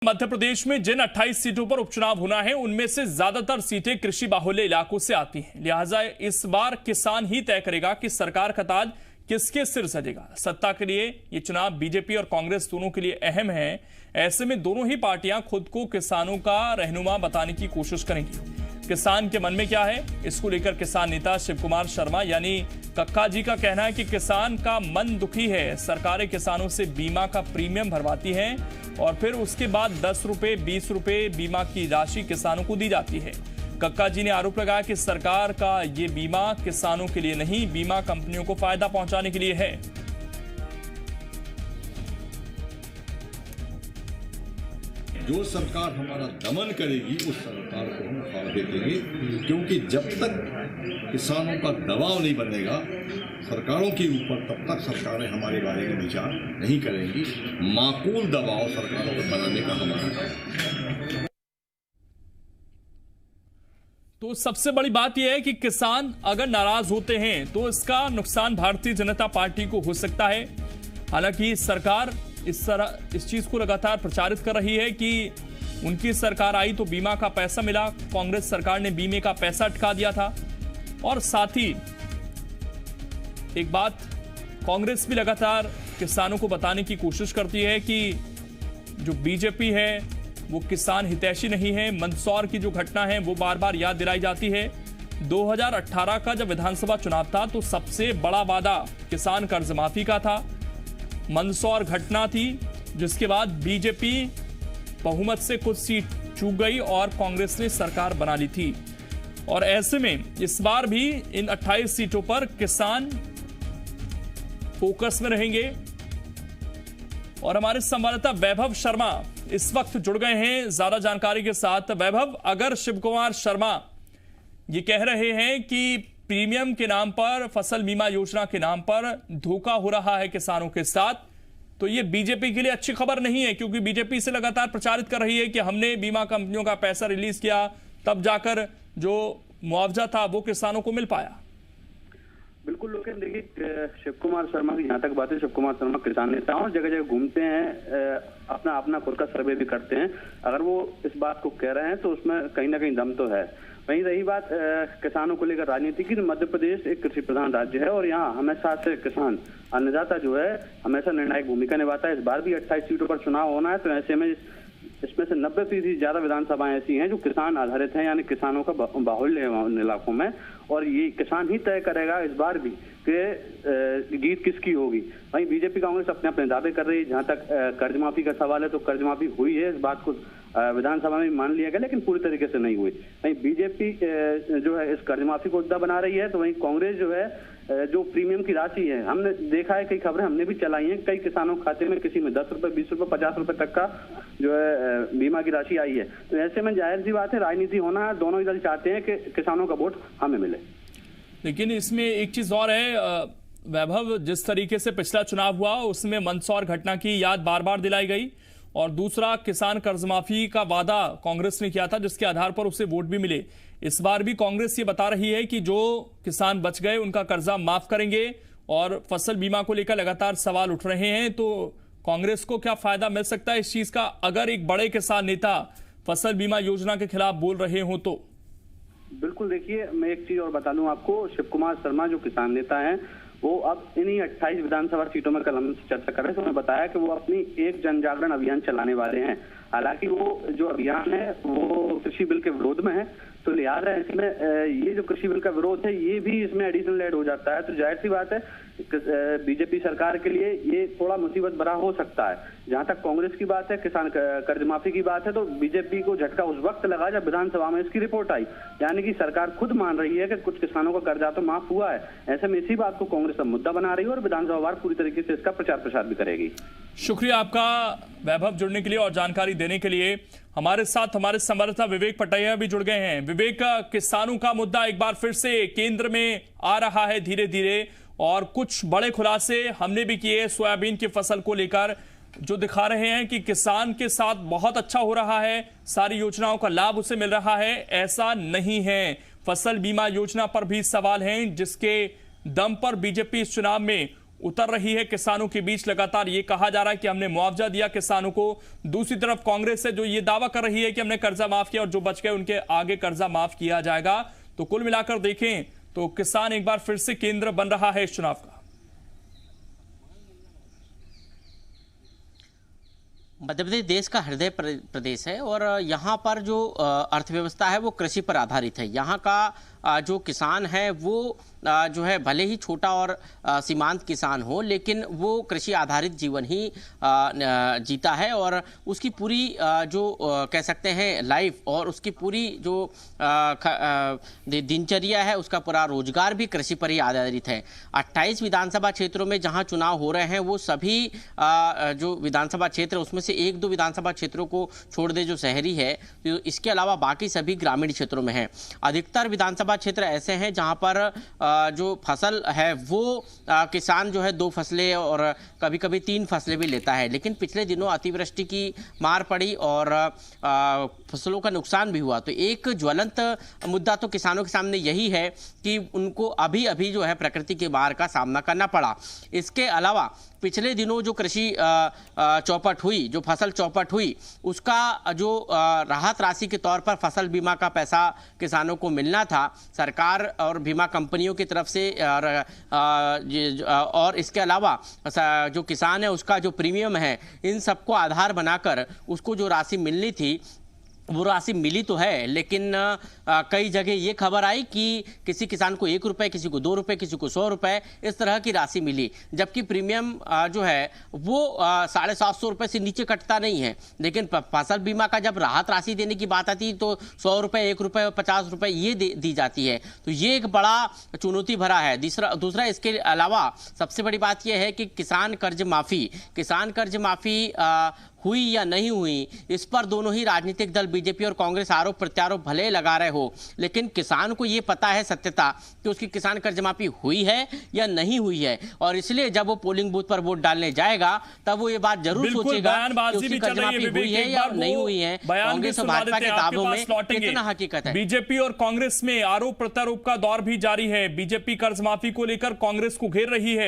मध्य प्रदेश में जिन 28 सीटों पर उपचुनाव होना है उनमें से ज्यादातर सीटें कृषि बाहुल्य इलाकों से आती हैं। लिहाजा इस बार किसान ही तय करेगा कि सरकार का ताज किसके सिर सजेगा। सत्ता के लिए ये चुनाव बीजेपी और कांग्रेस दोनों के लिए अहम है। ऐसे में दोनों ही पार्टियां खुद को किसानों का रहनुमा बताने की कोशिश करेंगी। किसान के मन में क्या है, इसको लेकर किसान नेता शिव कुमार शर्मा यानी कक्का जी का कहना है कि किसान का मन दुखी है। सरकारें किसानों से बीमा का प्रीमियम भरवाती हैं और फिर उसके बाद 10 रुपए 20 रुपए बीमा की राशि किसानों को दी जाती है। कक्का जी ने आरोप लगाया कि सरकार का ये बीमा किसानों के लिए नहीं, बीमा कंपनियों को फायदा पहुंचाने के लिए है। जो सरकार हमारा दमन करेगी उस सरकार को हम फायदे देंगे, क्योंकि जब तक किसानों का दबाव नहीं बनेगा सरकारों के ऊपर, तब तक सरकारें हमारे बारे में विचार नहीं करेंगी। माकूल दबाव सरकारों पर बनाने का हमारा है। तो सबसे बड़ी बात यह है कि किसान अगर नाराज होते हैं तो इसका नुकसान भारतीय जनता पार्टी को हो सकता है। हालांकि सरकार इस चीज को लगातार प्रचारित कर रही है कि उनकी सरकार आई तो बीमा का पैसा मिला। कांग्रेस सरकार ने बीमे का पैसा अटका दिया था। और साथ ही एक बात कांग्रेस भी लगातार किसानों को बताने की कोशिश करती है कि जो बीजेपी है वो किसान हितैषी नहीं है। मंदसौर की जो घटना है वो बार बार याद दिलाई जाती है। 2018 का जब विधानसभा चुनाव था तो सबसे बड़ा वादा किसान कर्ज माफी का था। मंदसौर घटना थी जिसके बाद बीजेपी बहुमत से कुछ सीट चूक गई और कांग्रेस ने सरकार बना ली थी। और ऐसे में इस बार भी इन 28 सीटों पर किसान फोकस में रहेंगे। और हमारे संवाददाता वैभव शर्मा इस वक्त जुड़ गए हैं ज्यादा जानकारी के साथ। वैभव, अगर शिव कुमार शर्मा ये कह रहे हैं कि प्रीमियम के नाम पर, फसल बीमा योजना के नाम पर धोखा हो रहा है किसानों के साथ, तो ये बीजेपी के लिए अच्छी खबर नहीं है, क्योंकि बीजेपी से लगातार प्रचारित कर रही है कि हमने बीमा कंपनियों का पैसा रिलीज किया, तब जाकर जो मुआवजा था वो किसानों को मिल पाया। बिल्कुल, लेकिन देखिए शिव कुमार शर्मा की जहाँ तक बात है, शिव कुमार शर्मा किसान नेता और जगह जगह घूमते हैं, अपना अपना खुद का सर्वे भी करते हैं। अगर वो इस बात को कह रहे हैं तो उसमें कहीं ना कहीं दम तो है। वहीं रही बात किसानों को लेकर राजनीति की, तो मध्य प्रदेश एक कृषि प्रधान राज्य है और यहाँ हमेशा से किसान अन्नदाता जो है हमेशा निर्णायक भूमिका निभाता है। इस बार भी 28 सीटों पर चुनाव होना है, तो ऐसे में इसमें से 90% ज्यादा विधानसभाएं ऐसी हैं जो किसान आधारित हैं, यानी किसानों का बाहुल्य है उन इलाकों में। और ये किसान ही तय करेगा इस बार भी कि जीत किसकी होगी। वहीं बीजेपी कांग्रेस अपने अपने दावे कर रही है। जहां तक कर्ज माफी का सवाल है तो कर्ज माफी हुई है, इस बात को विधानसभा में मान लिया गया, लेकिन पूरी तरीके से नहीं हुई। वहीं बीजेपी जो है इस कर्ज माफी को मुद्दा बना रही है, तो वहीं कांग्रेस जो है जो प्रीमियम की राशि है, हमने देखा है, कई खबरें हमने भी चलाई हैं, कई किसानों के खाते में किसी में 10 रुपए 20 रुपए 50 रुपए तक का जो है बीमा की राशि आई है। तो ऐसे में जाहिर सी बात है राजनीति होना है, दोनों ही दल चाहते हैं कि किसानों का वोट हमें मिले। लेकिन इसमें एक चीज और है वैभव, जिस तरीके से पिछला चुनाव हुआ उसमें मंदसौर घटना की याद बार बार दिलाई गई, और दूसरा किसान कर्जमाफी का वादा कांग्रेस ने किया था जिसके आधार पर उसे वोट भी मिले। इस बार भी कांग्रेस ये बता रही है कि जो किसान बच गए उनका कर्जा माफ करेंगे, और फसल बीमा को लेकर लगातार सवाल उठ रहे हैं। तो कांग्रेस को क्या फायदा मिल सकता है इस चीज का, अगर एक बड़े किसान नेता फसल बीमा योजना के खिलाफ बोल रहे हो तो? बिल्कुल, देखिए मैं एक चीज और बता दूं आपको, शिव कुमार शर्मा जो किसान नेता हैं वो अब इन्हीं 28 विधानसभा सीटों में कल हमसे चर्चा कर रहे थे। उन्होंने बताया कि वो अपनी एक जन जागरण अभियान चलाने वाले हैं। हालांकि वो जो अभियान है वो कृषि बिल के विरोध में है, तो लिहाजा इसमें ये जो कृषि बिल का विरोध है ये भी इसमें एडिशनल ऐड हो जाता है। तो जाहिर सी बात है बीजेपी सरकार के लिए ये थोड़ा मुसीबत भरा हो सकता है। जहां तक कांग्रेस की बात है, किसान कर्ज माफी की बात है, तो बीजेपी को झटका उस वक्त लगा जब विधानसभा में इसकी रिपोर्ट आई, यानी कि सरकार खुद मान रही है कि कुछ किसानों का कर्जा तो माफ हुआ है। ऐसे में इसी बात को कांग्रेस अब मुद्दा बना रही है और विधानसभा वार पूरी तरीके से इसका प्रचार प्रसार भी करेगी। शुक्रिया आपका वैभव, जुड़ने के लिए और जानकारी देने के लिए। हमारे साथ हमारे संवाददाता विवेक पटैया भी जुड़ गए हैं। विवेक, किसानों का मुद्दा एक बार फिर से केंद्र में आ रहा है धीरे धीरे, और कुछ बड़े खुलासे हमने भी किए सोयाबीन की फसल को लेकर, जो दिखा रहे हैं कि किसान के साथ बहुत अच्छा हो रहा है, सारी योजनाओं का लाभ उसे मिल रहा है। ऐसा नहीं है, फसल बीमा योजना पर भी सवाल हैं जिसके दम पर बीजेपी इस चुनाव में उतर रही है किसानों के बीच। लगातार ये कहा जा रहा है कि हमने मुआवजा दिया किसानों को। दूसरी तरफ कांग्रेस है जो ये दावा कर रही है कि हमने कर्जा माफ किया और जो बच गए उनके आगे कर्जा माफ किया जाएगा। तो कुल मिलाकर देखें तो किसान एक बार फिर से केंद्र बन रहा है इस चुनाव का। मध्य प्रदेश देश का हृदय प्रदेश है और यहाँ पर जो अर्थव्यवस्था है वो कृषि पर आधारित है। यहाँ का जो किसान है वो जो है भले ही छोटा और सीमांत किसान हो, लेकिन वो कृषि आधारित जीवन ही जीता है और उसकी पूरी जो कह सकते हैं लाइफ और उसकी पूरी जो दिनचर्या है, उसका पूरा रोजगार भी कृषि पर ही आधारित है। 28 विधानसभा क्षेत्रों में जहां चुनाव हो रहे हैं वो सभी जो विधानसभा क्षेत्र उसमें से 1-2 विधानसभा क्षेत्रों को छोड़ दे जो शहरी है, तो इसके अलावा बाकी सभी ग्रामीण क्षेत्रों में है। अधिकतर विधानसभा क्षेत्र ऐसे हैं जहां पर जो फसल है वो किसान जो है 2 फसलें और कभी कभी 3 फसलें भी लेता है। लेकिन पिछले दिनों अतिवृष्टि की मार पड़ी और फसलों का नुकसान भी हुआ। तो एक ज्वलंत मुद्दा तो किसानों के सामने यही है कि उनको अभी अभी जो है प्रकृति के मार का सामना करना पड़ा। इसके अलावा पिछले दिनों जो कृषि चौपट हुई, जो फसल चौपट हुई, उसका जो राहत राशि के तौर पर फसल बीमा का पैसा किसानों को मिलना था सरकार और बीमा कंपनियों की तरफ से, और इसके अलावा जो किसान है उसका जो प्रीमियम है, इन सबको आधार बनाकर उसको जो राशि मिलनी थी वो राशि मिली तो है। लेकिन कई जगह ये खबर आई कि किसी किसान को 1 रुपये, किसी को 2 रुपये, किसी को 100 रुपये इस तरह की राशि मिली, जबकि प्रीमियम जो है वो 750 रुपये से नीचे कटता नहीं है। लेकिन फसल बीमा का जब राहत राशि देने की बात आती है तो 100 रुपये, 1 रुपये, 50 रुपये ये दी जाती है। तो ये एक बड़ा चुनौती भरा है। दूसरा इसके अलावा सबसे बड़ी बात यह है कि किसान कर्ज माफ़ी हुई या नहीं हुई, इस पर दोनों ही राजनीतिक दल बीजेपी और कांग्रेस आरोप प्रत्यारोप भले लगा रहे हो, लेकिन किसान को ये पता है सत्यता कि उसकी किसान कर्ज माफी हुई है या नहीं हुई है। और इसलिए जब वो पोलिंग बूथ पर वोट डालने जाएगा तब वो ये बात जरूर सोचेगा कि उसकी कर्ज माफी हुई है या नहीं हुई है। कांग्रेस और भाजपा के दावों में कितना हकीकत है। बीजेपी और कांग्रेस में आरोप प्रत्यारोप का दौर भी जारी है। बीजेपी कर्ज माफी को लेकर कांग्रेस को घेर रही है।